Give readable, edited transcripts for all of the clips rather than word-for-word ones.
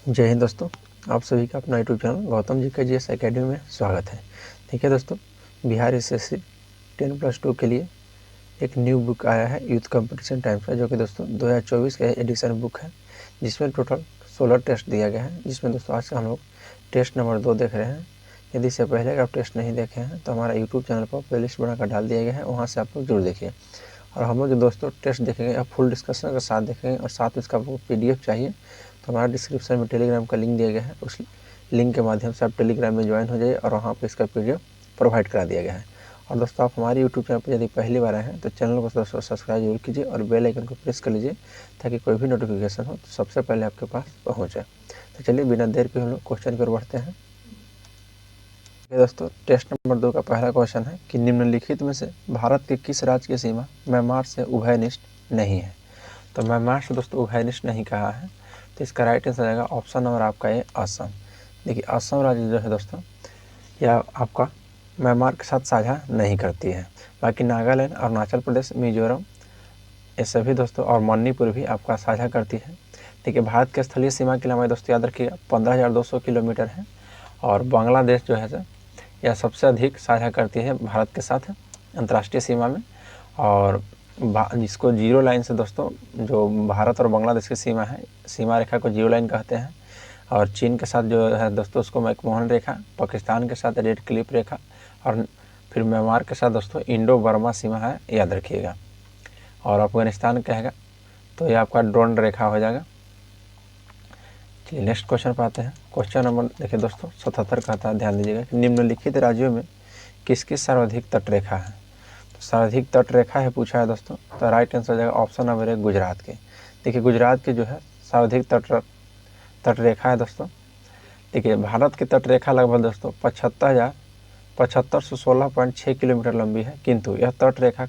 जय हिंद दोस्तों, आप सभी का अपना यूट्यूब चैनल गौतम जी का जीएस एकेडमी में स्वागत है। ठीक है दोस्तों, बिहार एसएससी 10+2 के लिए एक न्यू बुक आया है यूथ कंपटीशन टाइम्स का, जो कि दोस्तों 2024 का एडिशन बुक है, जिसमें टोटल 16 टेस्ट दिया गया है। जिसमें दोस्तों आज हम लोग टेस्ट नंबर 2 देख रहे हैं। यदि इससे पहले आप टेस्ट नहीं देखे हैं तो हमारा यूट्यूब चैनल पर प्लेलिस्ट बनाकर डाल दिया गया है, वहाँ से आप लोग जरूर देखिए। और हम लोग जो दोस्तों टेस्ट देखेंगे आप फुल डिस्कशन के साथ देखेंगे, और साथ में इसका आपको PDF चाहिए तो हमारा डिस्क्रिप्शन में टेलीग्राम का लिंक दिया गया है। उस लिंक के माध्यम से आप टेलीग्राम में ज्वाइन हो जाइए और वहाँ पर इसका PDF प्रोवाइड करा दिया गया है। और दोस्तों आप हमारे यूट्यूब चैनल पर यदि पहली बार आए हैं तो चैनल को दोस्तों सब्सक्राइब जरूर कीजिए और बेल आइकन को प्रेस कर लीजिए, ताकि कोई भी नोटिफिकेशन हो तो सबसे पहले आपके पास पहुँचे। तो चलिए बिना देर के हम लोग क्वेश्चन की ओर बढ़ते हैं। दोस्तों टेस्ट नंबर 2 का पहला क्वेश्चन है कि निम्नलिखित में से भारत के किस राज्य की सीमा म्यांमार से उभयनिष्ठ नहीं है। तो म्यांमार से दोस्तों उभयनिष्ठ नहीं कहा है, तो इसका राइट आंसर आएगा ऑप्शन नंबर आपका ये असम। देखिए असम राज्य जो है दोस्तों यह आपका म्यांमार के साथ साझा नहीं करती है। बाकी नागालैंड, अरुणाचल प्रदेश, मिजोरम ये सभी दोस्तों और मणिपुर भी आपका साझा करती है। देखिए भारत के स्थलीय सीमा की लंबाई दोस्तों याद रखिएगा 15,200 किलोमीटर है, और बांग्लादेश जो है यह सबसे अधिक साझा करती है भारत के साथ अंतर्राष्ट्रीय सीमा में। और जिसको जीरो लाइन से दोस्तों जो भारत और बांग्लादेश की सीमा है, सीमा रेखा को जीरो लाइन कहते हैं। और चीन के साथ जो है दोस्तों उसको मैकमोहन रेखा, पाकिस्तान के साथ रेड क्लिफ रेखा, और फिर म्यांमार के साथ दोस्तों इंडो बर्मा सीमा है, याद रखिएगा। और अफगानिस्तान कहेगा तो ये आपका ड्रोन रेखा हो जाएगा। चलिए नेक्स्ट क्वेश्चन पर आते हैं। क्वेश्चन नंबर देखिए दोस्तों 77 कहता है, ध्यान दीजिएगा कि निम्नलिखित राज्यों में किसकी सर्वाधिक तटरेखा है। तो सर्वाधिक तटरेखा है पूछा है दोस्तों, तो राइट आंसर हो जाएगा ऑप्शन नंबर 1 गुजरात के। देखिए गुजरात की जो है सर्वाधिक तटरेखा है दोस्तों। देखिए भारत की तटरेखा लगभग दोस्तों 75,716.6 किलोमीटर लंबी है, किंतु यह तटरेखा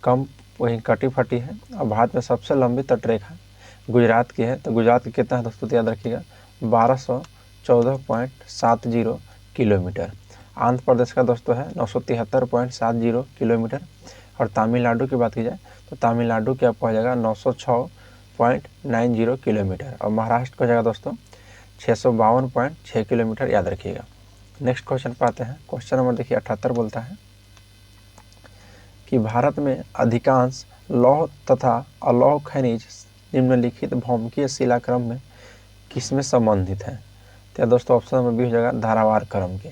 कम वहीं कटी फटी है। और भारत में सबसे लंबी तटरेखा गुजरात की है। तो गुजरात की कितना है दोस्तों, तो याद रखिएगा 1214.70 किलोमीटर। आंध्र प्रदेश का दोस्तों है 973.70 किलोमीटर। और तमिलनाडु की बात की जाए तो तमिलनाडु की आपको हो जाएगा 906.90 किलोमीटर। और महाराष्ट्र को हो जाएगा दोस्तों 652.6 किलोमीटर, याद रखिएगा। नेक्स्ट क्वेश्चन पर आते हैं। क्वेश्चन नंबर देखिए 78 बोलता है कि भारत में अधिकांश लौह तथा अलौह खनिज निम्नलिखित भौमिकीय शिलाक्रम में किसमें संबंधित है। तो दोस्तों ऑप्शन नंबर बी हो जाएगा धारावार क्रम के।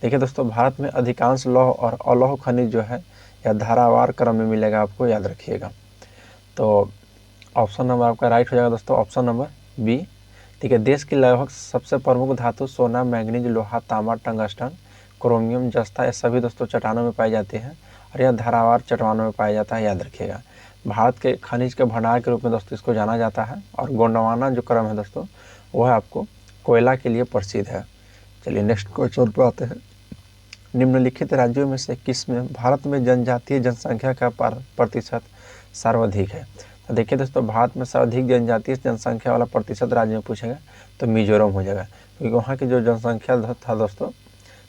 देखिए दोस्तों भारत में अधिकांश लौह और अलौह खनिज जो है यह धारावार क्रम में मिलेगा, आपको याद रखिएगा। तो ऑप्शन नंबर आपका राइट हो जाएगा दोस्तों ऑप्शन नंबर बी। ठीक है, देश की लगभग सबसे प्रमुख धातु सोना, मैंगनीज, लोहा, तांबा, टंगस्टन, क्रोमियम, जस्ता ये सभी दोस्तों चट्टानों में पाई जाती हैं, और यह धारावार चट्टानों में पाया जाता है, याद रखिएगा। भारत के खनिज के भंडार के रूप में दोस्तों इसको जाना जाता है। और गोंडवाना जो क्रम है दोस्तों वह आपको कोयला के लिए प्रसिद्ध है। चलिए नेक्स्ट क्वेश्चन पर आते हैं। निम्नलिखित राज्यों में से किस में भारत में जनजातीय जनसंख्या का प्रतिशत सर्वाधिक है। तो देखिए दोस्तों भारत में सर्वाधिक जनजातीय जनसंख्या वाला प्रतिशत राज्य में पूछेगा तो मिजोरम हो जाएगा, क्योंकि वहाँ की जो जनसंख्या था दोस्तों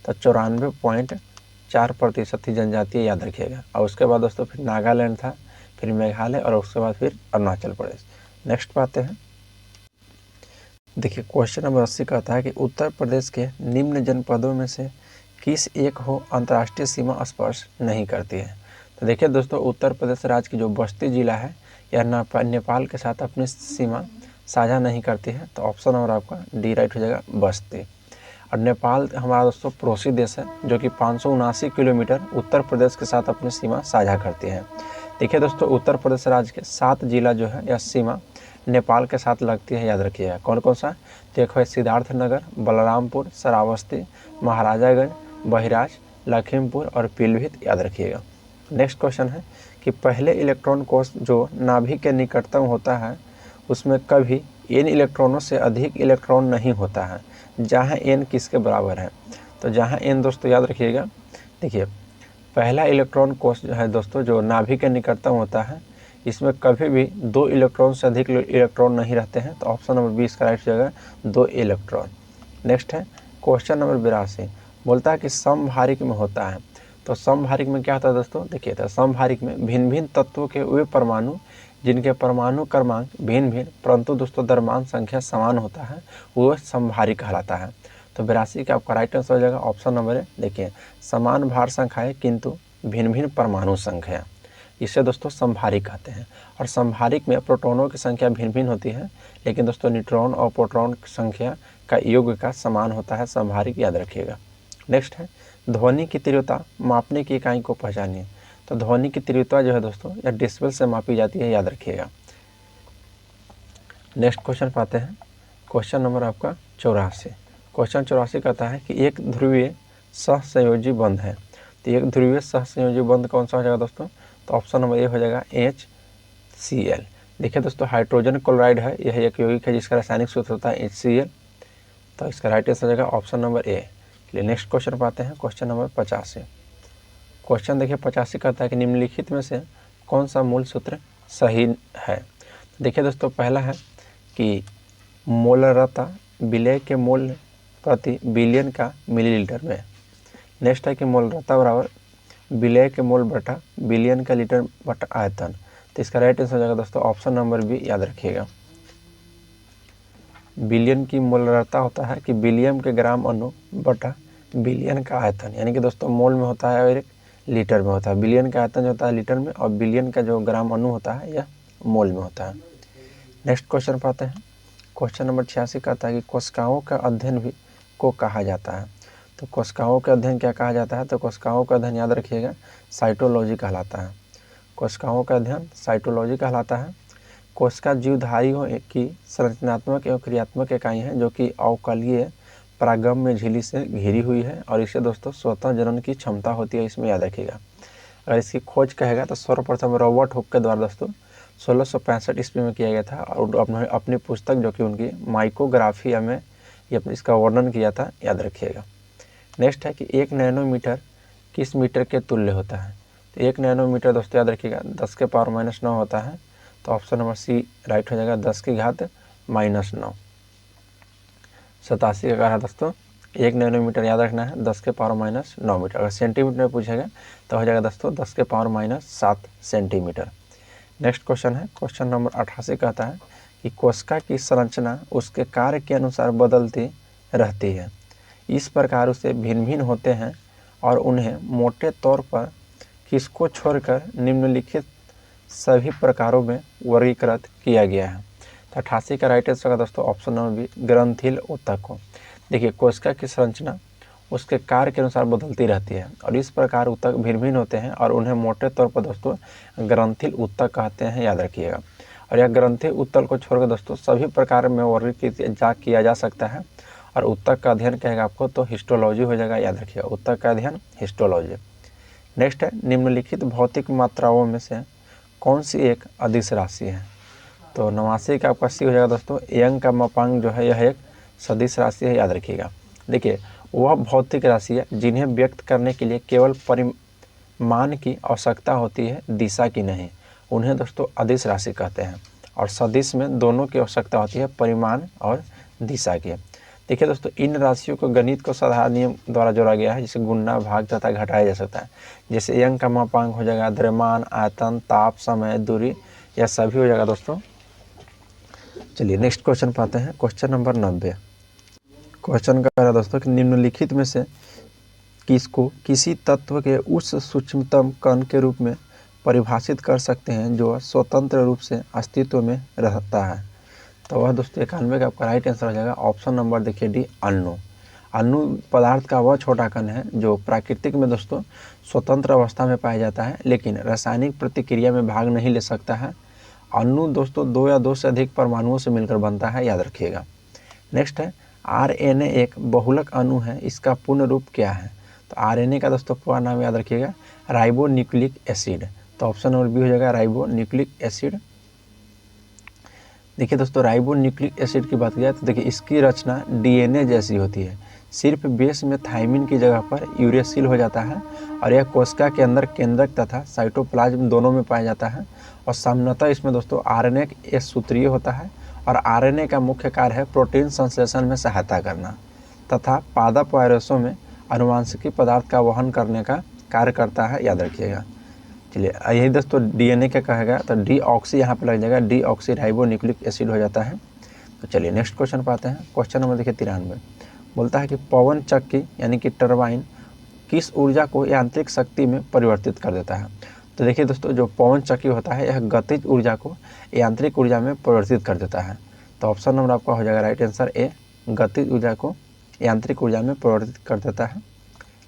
तो 94.4% ही जनजातीय, याद रखिएगा। और उसके बाद दोस्तों फिर नागालैंड था, फिर मेघालय, और उसके बाद फिर अरुणाचल प्रदेश। नेक्स्ट पे आते हैं। देखिए क्वेश्चन नंबर 80 कहता है कि उत्तर प्रदेश के निम्न जनपदों में से किस एक हो अंतर्राष्ट्रीय सीमा स्पर्श नहीं करती है। तो देखिए दोस्तों उत्तर प्रदेश राज्य की जो बस्ती जिला है यह नेपाल के साथ अपनी सीमा साझा नहीं करती है। तो ऑप्शन नंबर आपका डी राइट हो जाएगा बस्ती। और नेपाल हमारा दोस्तों पड़ोसी देश है, जो कि 579 किलोमीटर उत्तर प्रदेश के साथ अपनी सीमा साझा करती है। देखिए दोस्तों उत्तर प्रदेश राज्य के 7 जिला जो है यह सीमा नेपाल के साथ लगती है, याद रखिएगा। कौन कौन सा, देखो है सिद्धार्थनगर, बलरामपुर, श्रावस्ती, महाराजागंज, बहिराज, लखीमपुर और पीलीभीत, याद रखिएगा। नेक्स्ट क्वेश्चन है कि पहले इलेक्ट्रॉन कोष जो नाभिक के निकटतम होता है उसमें कभी n इलेक्ट्रॉनों से अधिक इलेक्ट्रॉन नहीं होता है, जहाँ n किसके बराबर है। तो जहाँ n दोस्तों याद रखिएगा, देखिए पहला इलेक्ट्रॉन कोष जो है दोस्तों जो नाभिक के निकटतम होता है इसमें कभी भी 2 इलेक्ट्रॉन से अधिक इलेक्ट्रॉन नहीं रहते हैं। तो ऑप्शन नंबर 20 का राइट हो जाएगा 2 इलेक्ट्रॉन। नेक्स्ट है क्वेश्चन नंबर 82, बोलता है कि समभारिक में होता है। तो समभारिक में क्या होता है दोस्तों, देखिए तो समभारिक में भिन्न भिन्न तत्वों के वे परमाणु जिनके परमाणु क्रमांक भिन्न भिन्न परंतु दोस्तों द्रव्यमान संख्या समान होता है वो समभारी कहलाता है। तो 82 का आपका राइट आंसर हो जाएगा ऑप्शन नंबर ए। देखिए, समान भार संख्याएं किंतु भिन्न भिन्न परमाणु संख्या, इसे दोस्तों समभारिक कहते हैं। और समभारिक में प्रोटॉनों की संख्या भिन्न भिन्न होती है, लेकिन दोस्तों न्यूट्रॉन और प्रोटॉन की संख्या का योग का समान होता है, समभारिक, याद रखिएगा। नेक्स्ट है ध्वनि की तीव्रता मापने की इकाई को पहचानिए। तो ध्वनि की तीव्रता जो है दोस्तों यह डेसिबल से मापी जाती है, याद रखिएगा। नेक्स्ट क्वेश्चन पाते हैं, क्वेश्चन नंबर आपका 84। क्वेश्चन 84 कहता है कि एक ध्रुवीय सहसंयोजी बंध है। तो एक ध्रुवीय सहसंयोजी बंध कौन सा हो जाएगा दोस्तों? तो ऑप्शन नंबर ए हो जाएगा HCl। देखिए दोस्तों, हाइड्रोजन क्लोराइड है, यह एक यौगिक है जिसका रासायनिक सूत्र होता है HCl। तो इसका राइट आंसर हो जाएगा ऑप्शन नंबर ए। चलिए नेक्स्ट क्वेश्चन पाते हैं, क्वेश्चन नंबर 85। क्वेश्चन देखिए 85 कहता है कि निम्नलिखित में से कौन सा मूल सूत्र सही है। देखिए दोस्तों, पहला है कि मोलरता विलय के मोल प्रति बिलियन का मिलीलीटर में। नेक्स्ट है कि मोलरता बराबर विलय के मोल बटा बिलियन का लीटर बटा आयतन। तो इसका राइट आंसर हो जाएगा दोस्तों ऑप्शन नंबर बी, याद रखिएगा। बिलियन की मोलरता होता है कि बिलियन के ग्राम अणु बटा बिलियन का आयतन, यानी कि दोस्तों मोल में होता है और एक लीटर में होता है। बिलियन का आयतन जो होता है लीटर में, और बिलियन का जो ग्राम अणु होता है यह मोल में होता है। नेक्स्ट क्वेश्चन पाते हैं, क्वेश्चन नंबर 86 कहता है कि कोशिकाओं का अध्ययन भी को कहा जाता है। तो कोशिकाओं का अध्ययन क्या कहा जाता है? तो कोशिकाओं का अध्ययन याद रखिएगा साइटोलॉजी कहलाता है। कोशिकाओं का अध्ययन साइटोलॉजी कहलाता है। कोशिका जीवधारियों की संरचनात्मक एवं क्रियात्मक इकाई है जो कि अवकलीय परागम झिल्ली से घिरी हुई है, और इसे दोस्तों स्वतः जनन की क्षमता होती है, इसमें याद रखिएगा। अगर इसकी खोज कहेगा तो सर्वप्रथम रॉबर्ट हुक के द्वारा दोस्तों 1665 ईस्वी में किया गया था, और उन्होंने अपनी पुस्तक जो कि उनकी माइकोग्राफिया में ये इसका वर्णन किया था, याद रखिएगा। नेक्स्ट है कि 1 नैनोमीटर किस मीटर के तुल्य होता है। तो 1 नैनोमीटर दोस्तों याद रखिएगा 10 के पावर -9 होता है। तो ऑप्शन नंबर सी राइट हो जाएगा 10 की घात -9। 87 का कहा है दोस्तों 1 नैनोमीटर याद रखना है 10 के पावर -9 मीटर। अगर सेंटीमीटर में पूछेगा तो हो जाएगा दोस्तों 10 के पावर -7 सेंटीमीटर। नेक्स्ट क्वेश्चन है, क्वेश्चन नंबर 88 कहता है कि कोशिका की संरचना उसके कार्य के अनुसार बदलती रहती है, इस प्रकार उसे भिन्न भिन्न होते हैं और उन्हें मोटे तौर पर किसको छोड़कर निम्नलिखित सभी प्रकारों में वर्गीकृत किया गया है। तो 88 का राइट आंसर का दोस्तों ऑप्शन नंबर बी, ग्रंथिल ऊतक को। देखिए, कोशिका की संरचना उसके कार्य के अनुसार बदलती रहती है और इस प्रकार ऊतक भिन्न भिन्न होते हैं और उन्हें मोटे तौर पर दोस्तों ग्रंथिल ऊतक कहते हैं, याद रखिएगा। और यह ग्रंथिल ऊतक को छोड़कर दोस्तों सभी प्रकार में वर्गीकृत किया जा सकता है। और ऊतक का अध्ययन कहेगा आपको तो हिस्टोलॉजी हो जाएगा, याद रखिएगा। ऊतक का अध्ययन हिस्टोलॉजी। नेक्स्ट है, निम्नलिखित भौतिक मात्राओं में से कौन सी एक अदिश राशि है। तो 89 का आपका सी हो जाएगा दोस्तों, यंग का मापांक जो है यह एक सदिश राशि है, याद रखिएगा। देखिए, वह भौतिक राशि है जिन्हें व्यक्त करने के लिए केवल परिमाण की आवश्यकता होती है, दिशा की नहीं। उन्हें दोस्तों अदिश राशि कहते हैं। और सदिश में दोनों की आवश्यकता होती है, परिमाण और दिशा की। देखिए दोस्तों, इन राशियों को गणित को साधारण नियम द्वारा जोड़ा गया है, जिसे गुणना, भाग तथा घटाया जा सकता है। जैसे यंग का मापांक हो जाएगा द्रव्यमान, आयतन, ताप, समय, दूरी, यह सभी हो जाएगा दोस्तों। चलिए नेक्स्ट क्वेश्चन पाते हैं, क्वेश्चन नंबर 90। क्वेश्चन कह रहा है दोस्तों कि निम्नलिखित में से किसको किसी तत्व के उस सूक्ष्मतम कण के रूप में परिभाषित कर सकते हैं जो स्वतंत्र रूप से अस्तित्व में रहता है। तो वह दोस्तों 91 का आपका राइट आंसर हो जाएगा ऑप्शन नंबर देखिए डी, अणु। अणु पदार्थ का वह छोटा कण है जो प्राकृतिक में दोस्तों स्वतंत्र अवस्था में पाया जाता है, लेकिन रासायनिक प्रतिक्रिया में भाग नहीं ले सकता है। अणु दोस्तों 2 या 2 से अधिक परमाणुओं से मिलकर बनता है, याद रखिएगा। नेक्स्ट है, RNA एक बहुलक अणु है, इसका पूर्ण रूप क्या है। तो RNA का दोस्तों पूरा नाम याद रखिएगा राइबो न्यूक्लिक एसिड। तो ऑप्शन नंबर बी हो जाएगा राइबो न्यूक्लिक एसिड। देखिए दोस्तों, राइबो न्यूक्लिक एसिड की बात किया तो देखिए इसकी रचना DNA जैसी होती है, सिर्फ बेस में थाइमिन की जगह पर यूरेसिल हो जाता है और यह कोशिका के अंदर केंद्रक तथा साइटोप्लाज्म दोनों में पाया जाता है। और सामान्यतः इसमें दोस्तों RNA एक सूत्रीय होता है और RNA का मुख्य कार्य है प्रोटीन संश्लेषण में सहायता करना तथा पादप वायरसों में आनुवांशिकी पदार्थ का वहन करने का कार्य करता है, याद रखिएगा। चलिए यही दोस्तों DNA का कहेगा तो डीऑक्सी यहाँ पे लग जाएगा, डीऑक्सी राइबो न्यूक्लिक एसिड हो जाता है। तो चलिए नेक्स्ट क्वेश्चन पे आते हैं। क्वेश्चन नंबर देखिए 93 बोलता है कि पवन चक्की यानी कि टरबाइन किस ऊर्जा को यांत्रिक शक्ति में परिवर्तित कर देता है। तो देखिए दोस्तों जो पवन चक्की होता है यह गतिज ऊर्जा को यांत्रिक ऊर्जा में परिवर्तित कर देता है। तो ऑप्शन नंबर आपका हो जाएगा राइट आंसर ए, गतिज ऊर्जा को यांत्रिक ऊर्जा में परिवर्तित कर देता है।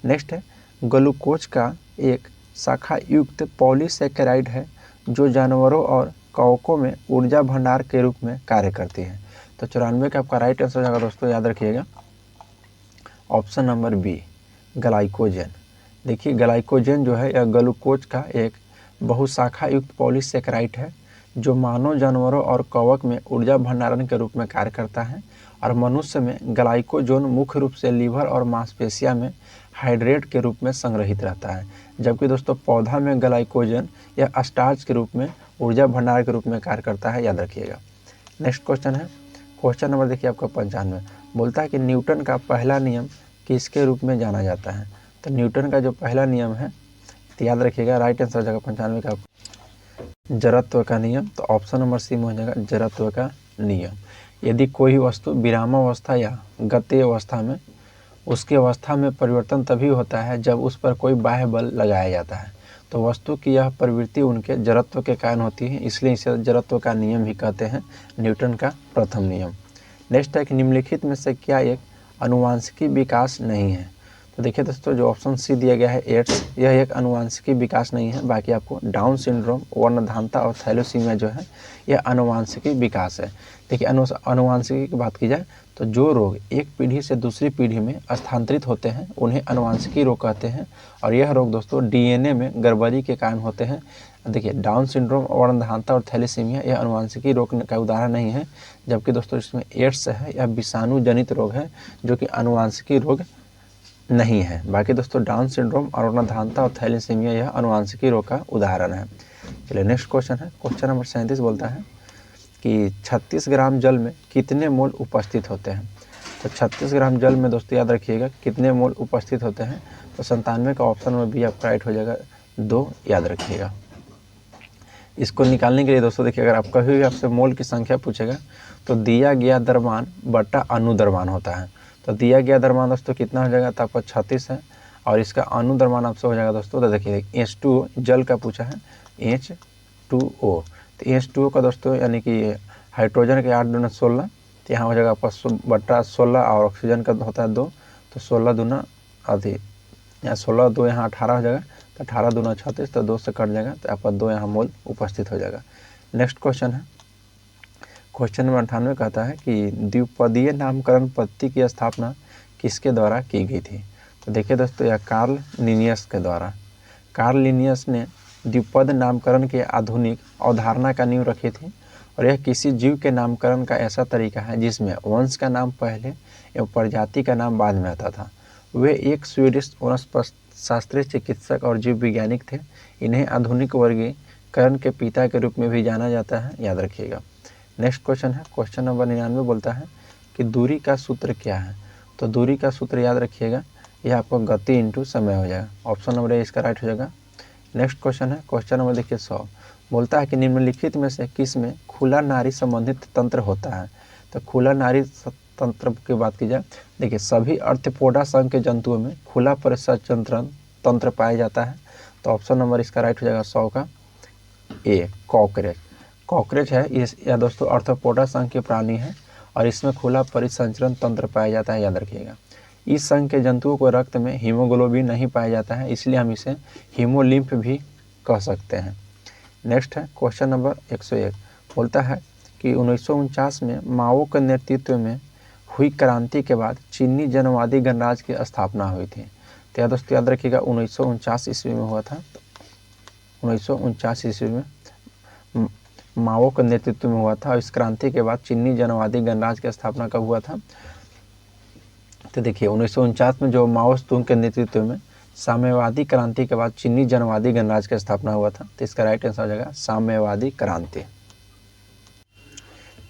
नेक्स्ट है ग्लूकोज का एक शाखा युक्त पॉलीसेकेराइड है जो जानवरों और कवकों में ऊर्जा भंडार के रूप में कार्य करती है। तो 94 का आपका राइट आंसर हो जाएगा दोस्तों, याद रखिएगा ऑप्शन नंबर बी, ग्लाइकोजन। देखिए ग्लाइकोजन जो है यह ग्लूकोज का एक बहुशाखा युक्त पॉलीसेकेराइड है जो मानव, जानवरों और कवक में ऊर्जा भंडारण के रूप में कार्य करता है। और मनुष्य में ग्लाइकोजन मुख्य रूप से लीवर और मांसपेशियों में हाइड्रेट के रूप में संग्रहित रहता है, जबकि दोस्तों पौधा में ग्लाइकोजन या स्टार्च के रूप में ऊर्जा भंडार के रूप में कार्य करता है, याद रखिएगा। नेक्स्ट क्वेश्चन है, क्वेश्चन नंबर देखिए आपका 95 बोलता है कि न्यूटन का पहला नियम किसके रूप में जाना जाता है। तो न्यूटन का जो पहला नियम है तो याद रखिएगा राइट आंसर हो जाएगा 95 का जड़त्व का नियम। तो ऑप्शन नंबर सी में हो जाएगा जड़त्व का नियम। यदि कोई वस्तु विरामावस्था या गतीय अवस्था में, उसकी अवस्था में परिवर्तन तभी होता है जब उस पर कोई बाह्य बल लगाया जाता है। तो वस्तु की यह प्रवृत्ति उनके जड़त्व के कारण होती है, इसलिए इसे जड़त्व का नियम भी कहते हैं, न्यूटन का प्रथम नियम। नेक्स्ट है कि निम्नलिखित में से क्या एक अनुवांशिकी विकास नहीं है। तो देखिए दोस्तों जो ऑप्शन सी दिया गया है एड्स, यह एक अनुवांशिकी विकास नहीं है। बाकी आपको डाउन सिंड्रोम, वर्णधानता और थैलेसीमिया जो है यह अनुवांशिकी विकास है। देखिए अनुवांशिकी की बात की जाए तो जो रोग एक पीढ़ी से दूसरी पीढ़ी में स्थानांतरित होते हैं उन्हें अनुवांशिकी रोग कहते हैं। और यह रोग दोस्तों DNA में गड़बड़ी के कारण होते हैं। देखिए डाउन सिंड्रोम, वर्णधानता और थैलेसीमिया यह अनुवांशिकी रोग का उदाहरण नहीं है, जबकि दोस्तों इसमें एड्स है यह विषाणु जनित रोग है जो कि अनुवांशिकी रोग नहीं है। बाकी दोस्तों डाउन सिंड्रोम और वर्णधानता और थैलेसीमिया यह अनुवांशिकी रोग का उदाहरण है। चलिए नेक्स्ट क्वेश्चन है, क्वेश्चन नंबर 37 बोलता है कि 36 ग्राम जल में कितने मोल उपस्थित होते हैं। तो 36 ग्राम जल में दोस्तों याद रखिएगा कितने मोल उपस्थित होते हैं। तो 97 का ऑप्शन में भी आपका राइट हो जाएगा 2, याद रखिएगा। इसको निकालने के लिए दोस्तों देखिए अगर आप कभी भी आपसे मोल की संख्या पूछेगा तो दिया गया द्रव्यमान बटा अनुद्रव्यमान होता है। तो दिया गया द्रव्यमान दोस्तों कितना हो जाएगा, तो आपका 36 है और इसका अनुद्रव्यमान आपसे हो जाएगा दोस्तों। तो देखिए H2O जल का पूछा है, H2O। तो H2O का दोस्तों यानी कि हाइड्रोजन के 8 दूना 16, तो यहाँ हो जाएगा आपका बटा 16 और ऑक्सीजन का होता है 2, तो 16 दूना आधी, यहाँ 16 2 यहाँ 18 हो जाएगा, तो 18 दूना 36, तो 2 से कट जाएगा, तो आपका 2 यहाँ मोल उपस्थित हो जाएगा। नेक्स्ट क्वेश्चन है, क्वेश्चन नंबर 98 कहता है कि द्विपदीय नामकरण पद्धति की स्थापना किसके द्वारा की गई थी। तो देखिए दोस्तों यह कार्ल लिनियस के द्वारा। कार्ल लिनियस ने द्विपद नामकरण के आधुनिक अवधारणा का नींव रखी थी और यह किसी जीव के नामकरण का ऐसा तरीका है जिसमें वंश का नाम पहले एवं प्रजाति का नाम बाद में आता था। वे एक स्वीडिश वनस्पतिशास्त्री, चिकित्सक और जीव वैज्ञानिक थे। इन्हें आधुनिक वर्गीकरण के पिता के रूप में भी जाना जाता है, याद रखिएगा। नेक्स्ट क्वेश्चन है, क्वेश्चन नंबर 99 बोलता है कि दूरी का सूत्र क्या है। तो दूरी का सूत्र याद रखिएगा, यह आपको गति इंटू समय हो जाएगा। ऑप्शन नंबर ए इसका राइट हो जाएगा। नेक्स्ट क्वेश्चन है, क्वेश्चन नंबर देखिए 100 बोलता है कि निम्नलिखित में से किस में खुला नाड़ी संबंधित तंत्र होता है। तो खुला नाड़ी तंत्र की बात की जाए, देखिए सभी अर्थपोडा संघ के जंतुओं में खुला परिसंचरण तंत्र पाया जाता है। तो ऑप्शन नंबर इसका राइट हो जाएगा 100 का ए, कॉकरेच। कॉकरेच है यह दोस्तों अर्थपोडा संघ के प्राणी है और इसमें खुला परिसंचरण तंत्र पाया जाता है, याद रखिएगा। इस संघ के जंतुओं को रक्त में हीमोग्लोबिन नहीं पाया जाता है, इसलिए हम इसे हीमोलिम्फ भी कह सकते हैं। नेक्स्ट है क्वेश्चन नंबर 101 बोलता है कि 1949 में माओ के नेतृत्व में हुई क्रांति के बाद चीनी जनवादी गणराज्य की स्थापना हुई थी। तो दोस्तों याद रखिएगा 1949 ईस्वी में हुआ था। 1949 ईस्वी में माओ के नेतृत्व में हुआ था और इस क्रांति के बाद चीनी जनवादी गणराज्य की स्थापना कब हुआ था। तो देखिए 1949 में जो माओ तुंग के नेतृत्व में साम्यवादी क्रांति के बाद चीनी जनवादी गणराज्य की स्थापना हुआ था। तो इसका राइट आंसर हो जाएगा साम्यवादी क्रांति।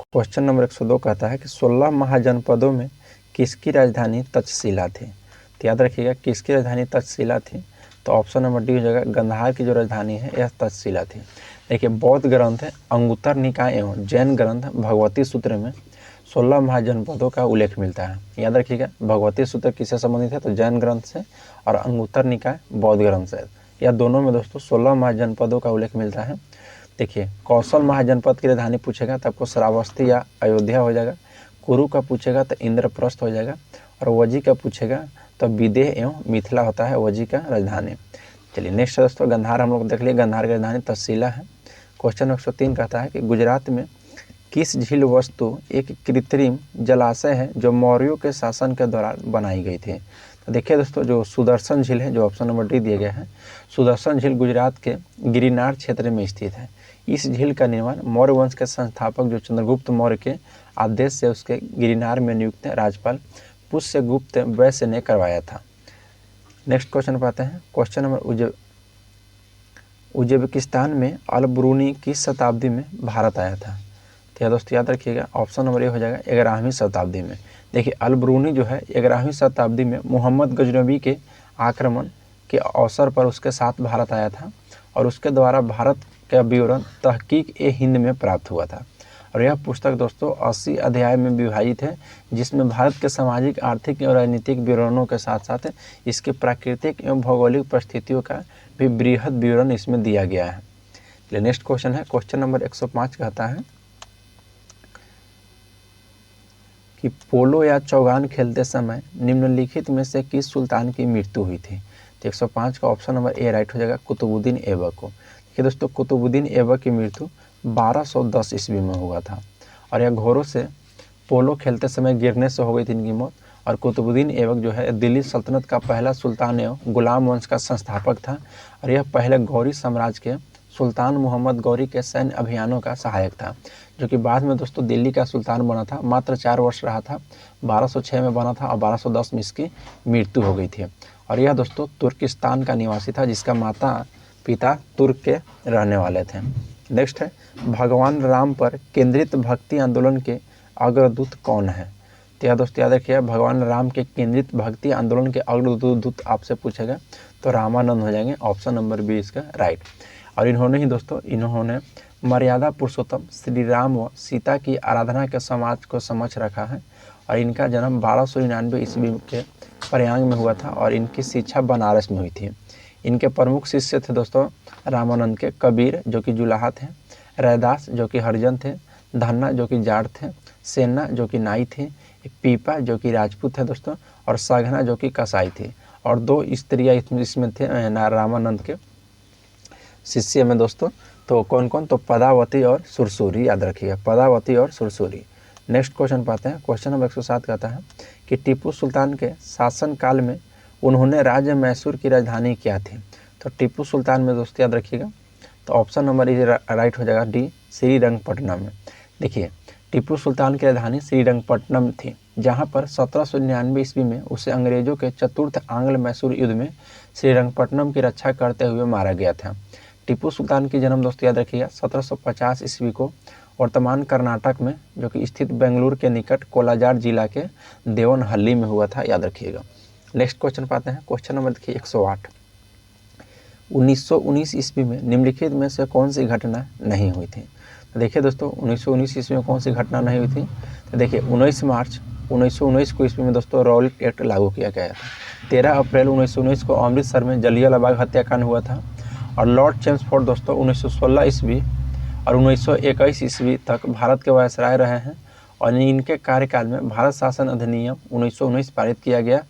क्वेश्चन नंबर 102 कहता है कि 16 महाजनपदों में किसकी राजधानी तक्षशिला थी। तो याद रखिएगा किसकी राजधानी तक्षशिला थी। तो ऑप्शन नंबर डी हो जाएगा। गंधार की जो राजधानी है यह तक्षशिला थी। देखिए बौद्ध ग्रंथ अंगुत्तर निकाय एवं जैन ग्रंथ भगवती सूत्र में 16 महाजनपदों का उल्लेख मिलता है। याद रखिएगा, भगवती सूत्र किससे संबंधित है, तो जैन ग्रंथ से, और अंगुत्तर निकाय बौद्ध ग्रंथ से। या दोनों में दोस्तों 16 महाजनपदों का उल्लेख मिलता है। देखिए कौशल महाजनपद की राजधानी पूछेगा तो आपको श्रावस्ती या अयोध्या हो जाएगा। कुरु का पूछेगा तो इंद्रप्रस्थ हो जाएगा। और वजी का पूछेगा तो विदेह एवं मिथिला होता है वजी का राजधानी। चलिए नेक्स्ट दोस्तों, गंधार हम लोग देख लिए। गंधार की राजधानी तक्षशिला है। क्वेश्चन 103 कहता है कि गुजरात में किस झील वस्तु एक कृत्रिम जलाशय है जो मौर्यों के शासन के दौरान बनाई गई थी। तो देखिए दोस्तों, जो सुदर्शन झील है, जो ऑप्शन नंबर डी दिया गया है, सुदर्शन झील गुजरात के गिरिनार क्षेत्र में स्थित है। इस झील का निर्माण मौर्य वंश के संस्थापक जो चंद्रगुप्त मौर्य के आदेश से उसके गिरिनार में नियुक्त राजपाल पुष्यगुप्त वैश्य ने करवाया था। नेक्स्ट क्वेश्चन पाते हैं। क्वेश्चन नंबर उज्बेकिस्तान में अल ब्रूनी किस शताब्दी में भारत आया था। तो दोस्तों याद रखिएगा, ऑप्शन नंबर ए हो जाएगा 11वीं शताब्दी में। देखिए अल ब्रूनी जो है 11वीं शताब्दी में मोहम्मद गजनवी के आक्रमण के अवसर पर उसके साथ भारत आया था और उसके द्वारा भारत का विवरण तहकीक-ए-हिंद में प्राप्त हुआ था। और यह पुस्तक दोस्तों 80 अध्याय में विभाजित है, जिसमें भारत के सामाजिक, आर्थिक और राजनीतिक विवरणों के साथ साथ इसके प्राकृतिक एवं भौगोलिक परिस्थितियों का भी बृहद विवरण इसमें दिया गया है। चलिए नेक्स्ट क्वेश्चन है। क्वेश्चन नंबर 105 कहता है कि पोलो या चौगान खेलते समय निम्नलिखित में से किस सुल्तान की मृत्यु हुई थी। तो 105 का ऑप्शन नंबर ए राइट हो जाएगा, कुतुबुद्दीन ऐबक को। देखिए दोस्तों, कुतुबुद्दीन ऐबक की मृत्यु 1210 ईस्वी में हुआ था और यह घोड़ों से पोलो खेलते समय गिरने से हो गई थी इनकी मौत। और कुतुबुद्दीन ऐबक जो है दिल्ली सल्तनत का पहला सुल्तान एवं गुलाम वंश का संस्थापक था और यह पहले गौरी साम्राज्य के सुल्तान मोहम्मद गौरी के सैन्य अभियानों का सहायक था, जो कि बाद में दोस्तों दिल्ली का सुल्तान बना था। मात्र 4 वर्ष रहा था, 1206 में बना था और 1210 में इसकी मृत्यु हो गई थी। और यह दोस्तों तुर्किस्तान का निवासी था, जिसका माता पिता तुर्क के रहने वाले थे। नेक्स्ट है, भगवान राम पर केंद्रित भक्ति आंदोलन के अग्रदूत कौन है। तो यह दोस्तों याद रखिए, भगवान राम के केंद्रित भक्ति आंदोलन के अग्रदूत आपसे पूछेगा तो रामानंद हो जाएंगे। ऑप्शन नंबर बी इसका राइट। और इन्होंने ही दोस्तों मर्यादा पुरुषोत्तम श्री राम व सीता की आराधना के समाज को समझ रखा है। और इनका जन्म 1299 ईस्वी के प्रयाग में हुआ था और इनकी शिक्षा बनारस में हुई थी। इनके प्रमुख शिष्य थे दोस्तों रामानंद के कबीर जो कि जुलाहा थे, रैदास जो कि हरिजन थे, धन्ना जो कि जाट थे, सेना जो कि नाई थे, पीपा जो कि राजपूत थे दोस्तों, और साघना जो कि कसाई थी। और 2 स्त्रियाँ इसमें थे रामानंद के शिष्य में दोस्तों। तो कौन कौन, तो पदावती और सुरसूरी, याद रखिएगा पदावती और सुरसूरी। नेक्स्ट क्वेश्चन पाते हैं। क्वेश्चन नंबर 107 कहता है कि टीपू सुल्तान के शासन काल में उन्होंने राज्य मैसूर की राजधानी क्या थी। तो टीपू सुल्तान में दोस्तों याद रखिएगा, तो ऑप्शन नंबर राइट हो जाएगा डी, श्रीरंगपट्टनम में। देखिए टीपू सुल्तान की राजधानी श्रीरंगपट्टनम थी, जहां पर 1799 ईस्वी में उसे अंग्रेजों के चतुर्थ आंग्ल मैसूर युद्ध में श्रीरंगपट्टनम की रक्षा करते हुए मारा गया था। टीपू सुल्तान की जन्म दोस्तों याद रखिएगा 1750 ईस्वी को वर्तमान कर्नाटक में जो कि स्थित बेंगलुरु के निकट कोलाजार जिला के देवनहल्ली में हुआ था, याद रखिएगा। नेक्स्ट क्वेश्चन पाते हैं। क्वेश्चन नंबर देखिए 108, 1919 ईस्वी में निम्नलिखित में से कौन सी घटना नहीं हुई थी। तो देखिए दोस्तों 1919 ईस्वी में कौन सी घटना नहीं हुई थी। तो देखिए 19 मार्च 1919 को ईस्वी में दोस्तों रॉलेट एक्ट लागू किया गया था। 13 अप्रैल 1919 को अमृतसर में जलियांवाला बाग हत्याकांड हुआ था। और लॉर्ड चेम्सफोर्ड दोस्तों 1916 ईस्वी और 1921 ईस्वी तक भारत के वायसराय रहे हैं और इनके कार्यकाल में भारत शासन अधिनियम 1919 पारित किया गया,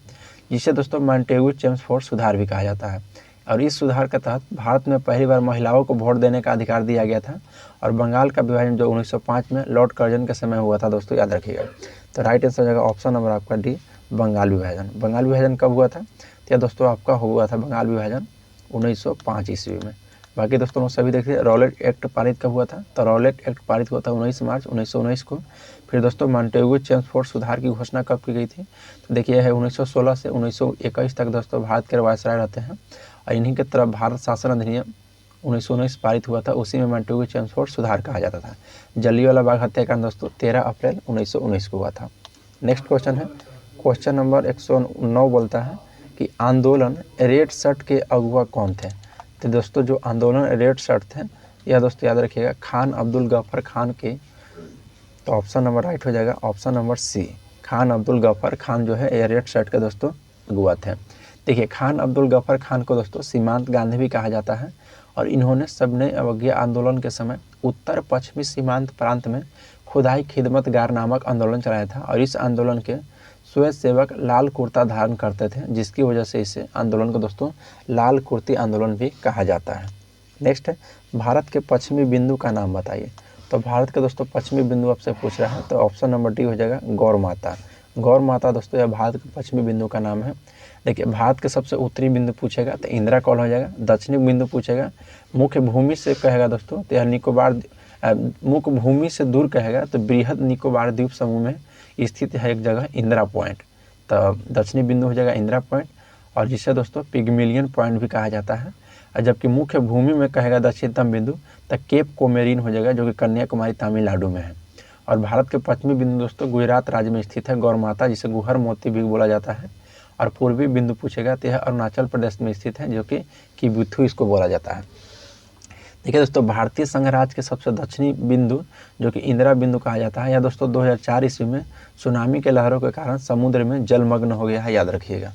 जिसे दोस्तों मॉन्टेग्यू चेम्सफोर्ड सुधार भी कहा जाता है। और इस सुधार के तहत भारत में पहली बार महिलाओं को वोट देने का अधिकार दिया गया था। और बंगाल का विभाजन जो 1905 में लॉर्ड कर्जन के समय हुआ था दोस्तों, याद रखिएगा। तो राइट आंसर हो जाएगा ऑप्शन नंबर आपका डी, बंगाल विभाजन। बंगाल विभाजन कब हुआ था, तो दोस्तों आपका हुआ था बंगाल विभाजन 1905 ईस्वी में। बाकी दोस्तों सभी देखिए रॉलेट एक्ट पारित कब हुआ था, तो रॉलेट एक्ट पारित हुआ था 19 मार्च 1919 को। फिर दोस्तों मॉन्टेग्यू चेम्सफोर्ड सुधार की घोषणा कब की गई थी, तो देखिए है 1916 से 1921 तक दोस्तों भारत के वायसराय रहते हैं और इन्हीं के तरफ भारत शासन अधिनियम 1919 पारित हुआ था, उसी में मॉन्टेग्यू चेम्सफोर्ड सुधार कहा जाता था। जलियांवाला बाग हत्याकांड दोस्तों 13 अप्रैल 1919 को हुआ था। नेक्स्ट क्वेश्चन है, क्वेश्चन नंबर 109 बोलता है कि आंदोलन रेड शर्ट के अगुआ कौन थे। तो दोस्तों जो आंदोलन रेड शर्ट थे यह दोस्तों याद रखिएगा खान अब्दुल गफ्फार खान के, तो ऑप्शन नंबर राइट हो जाएगा option number C, Khan Abdul Ghaffar Khan जो है ये रेड शर्ट के दोस्तों अगुआ थे। देखिए खान अब्दुल गफ्फार खान को दोस्तों सीमांत गांधी भी कहा जाता है और इन्होंने सबने अवज्ञा आंदोलन के समय उत्तर पश्चिमी सीमांत प्रांत में खुदाई खिदमतगार नामक आंदोलन चलाया था और इस आंदोलन के स्वयं सेवक लाल कुर्ता धारण करते थे, जिसकी वजह से इसे आंदोलन को दोस्तों लाल कुर्ती आंदोलन भी कहा जाता है। नेक्स्ट है भारत के पश्चिमी बिंदु का नाम बताइए। तो भारत के दोस्तों पश्चिमी बिंदु आपसे पूछ रहा है तो ऑप्शन नंबर डी हो जाएगा गौर माता। गौर माता दोस्तों यह भारत के पश्चिमी बिंदु का नाम है। देखिए भारत के सबसे उत्तरी बिंदु पूछेगा तो इंदिरा कॉल हो जाएगा, दक्षिणी बिंदु पूछेगा मुख्य भूमि से कहेगा दोस्तों तो यह निकोबार, मुख्य भूमि से दूर कहेगा तो बृहद निकोबार द्वीप समूह में स्थित है एक जगह इंदिरा पॉइंट, तो दक्षिणी बिंदु हो जाएगा इंदिरा पॉइंट और जिसे दोस्तों पिग्मिलियन पॉइंट भी कहा जाता है। और जबकि मुख्य भूमि में कहेगा दक्षिणतम बिंदु तो केप कोमेरिन हो जाएगा जो कि कन्याकुमारी तमिलनाडु में है। और भारत के पश्चिमी बिंदु दोस्तों गुजरात राज्य में स्थित है गौर माता, जिसे गुहर मोती भी बोला जाता है। और पूर्वी बिंदु पूछेगा तो यह अरुणाचल प्रदेश में स्थित है जो कि किबुथु इसको बोला जाता है। देखिए दोस्तों भारतीय संघ राज्य के सबसे दक्षिणी बिंदु जो कि इंदिरा बिंदु कहा जाता है, यह दोस्तों 2004 ईस्वी में सुनामी के लहरों के कारण समुद्र में जलमग्न हो गया है, याद रखिएगा।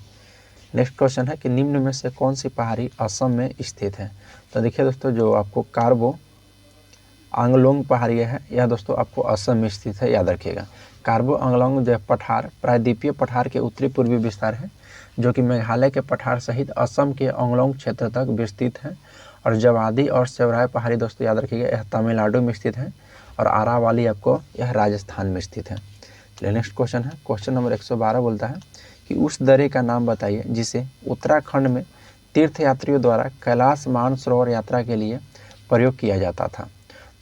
नेक्स्ट क्वेश्चन है कि निम्न में से कौन सी पहाड़ी असम में स्थित है। तो देखिए दोस्तों जो आपको कार्बो आंगलोंग पहाड़ी है यह दोस्तों आपको असम में स्थित है, याद रखिएगा। कार्बो आंगलोंग जो पठार प्रायद्वीपीय पठार के उत्तरी पूर्वी विस्तार है जो कि मेघालय के पठार सहित असम के आंगलोंग क्षेत्र तक विस्तृत है। और जवादी और सेवराय पहाड़ी दोस्तों याद रखिएगा यह तमिलनाडु में स्थित है और आरावली आपको यह राजस्थान में स्थित है। चलिए नेक्स्ट क्वेश्चन है, क्वेश्चन नंबर 112 बोलता है कि उस दर्रे का नाम बताइए जिसे उत्तराखंड में तीर्थयात्रियों द्वारा कैलाश मानसरोवर यात्रा के लिए प्रयोग किया जाता था।